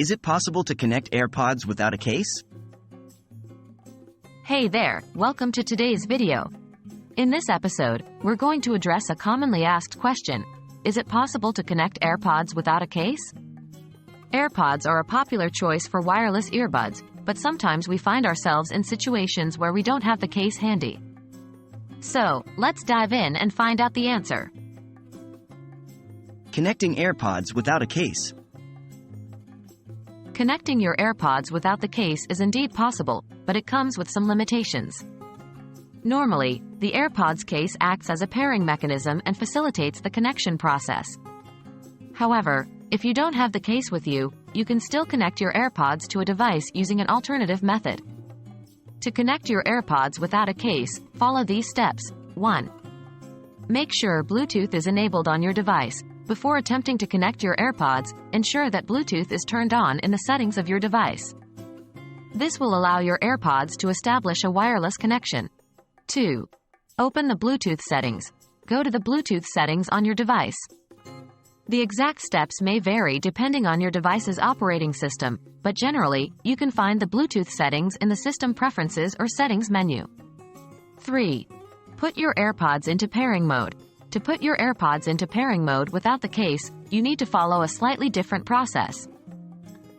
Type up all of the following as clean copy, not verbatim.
Is it possible to connect AirPods without a case? Hey there, welcome to today's video. In this episode, we're going to address a commonly asked question. Is it possible to connect AirPods without a case? AirPods are a popular choice for wireless earbuds, but sometimes we find ourselves in situations where we don't have the case handy. So, let's dive in and find out the answer. Connecting AirPods without a case. Connecting your AirPods without the case is indeed possible, but it comes with some limitations. Normally, the AirPods case acts as a pairing mechanism and facilitates the connection process. However, if you don't have the case with you, you can still connect your AirPods to a device using an alternative method. To connect your AirPods without a case, follow these steps. 1. Make sure Bluetooth is enabled on your device. Before attempting to connect your AirPods, ensure that Bluetooth is turned on in the settings of your device. This will allow your AirPods to establish a wireless connection. 2. Open the Bluetooth settings. Go to the Bluetooth settings on your device. The exact steps may vary depending on your device's operating system, but generally, you can find the Bluetooth settings in the System Preferences or Settings menu. 3. Put your AirPods into pairing mode. To put your AirPods into pairing mode without the case, you need to follow a slightly different process.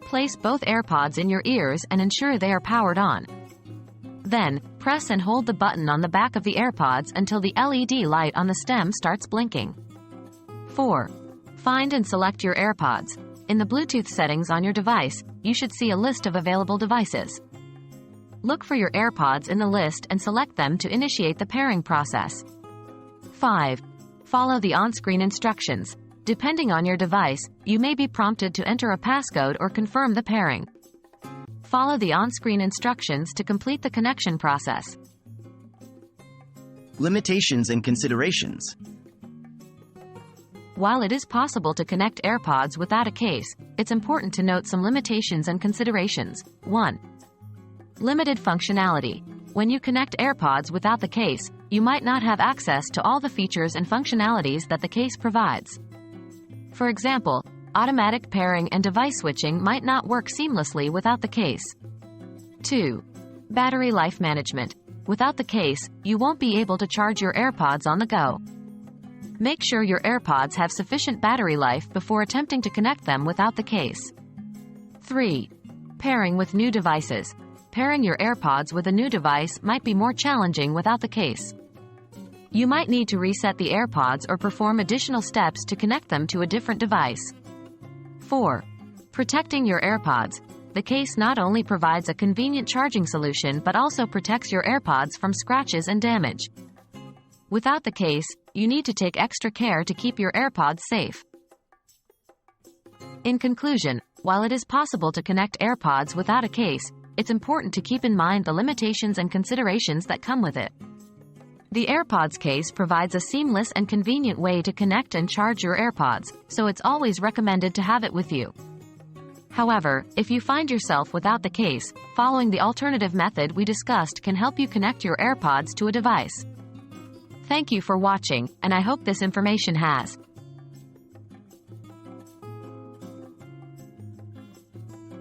Place both AirPods in your ears and ensure they are powered on. Then, press and hold the button on the back of the AirPods until the LED light on the stem starts blinking. 4. Find and select your AirPods. In the Bluetooth settings on your device, you should see a list of available devices. Look for your AirPods in the list and select them to initiate the pairing process. 5. Follow the on-screen instructions. Depending on your device, you may be prompted to enter a passcode or confirm the pairing. Follow the on-screen instructions to complete the connection process. Limitations and considerations. While it is possible to connect AirPods without a case, it's important to note some limitations and considerations. 1. Limited functionality. When you connect AirPods without the case, you might not have access to all the features and functionalities that the case provides. For example, automatic pairing and device switching might not work seamlessly without the case. 2. Battery life management. Without the case, you won't be able to charge your AirPods on the go. Make sure your AirPods have sufficient battery life before attempting to connect them without the case. 3. Pairing with new devices. Pairing your AirPods with a new device might be more challenging without the case. You might need to reset the AirPods or perform additional steps to connect them to a different device. 4. Protecting your AirPods. The case not only provides a convenient charging solution but also protects your AirPods from scratches and damage. Without the case, you need to take extra care to keep your AirPods safe. In conclusion, while it is possible to connect AirPods without a case, it's important to keep in mind the limitations and considerations that come with it. The AirPods case provides a seamless and convenient way to connect and charge your AirPods, so it's always recommended to have it with you. However, if you find yourself without the case, following the alternative method we discussed can help you connect your AirPods to a device. Thank you for watching, and I hope this information has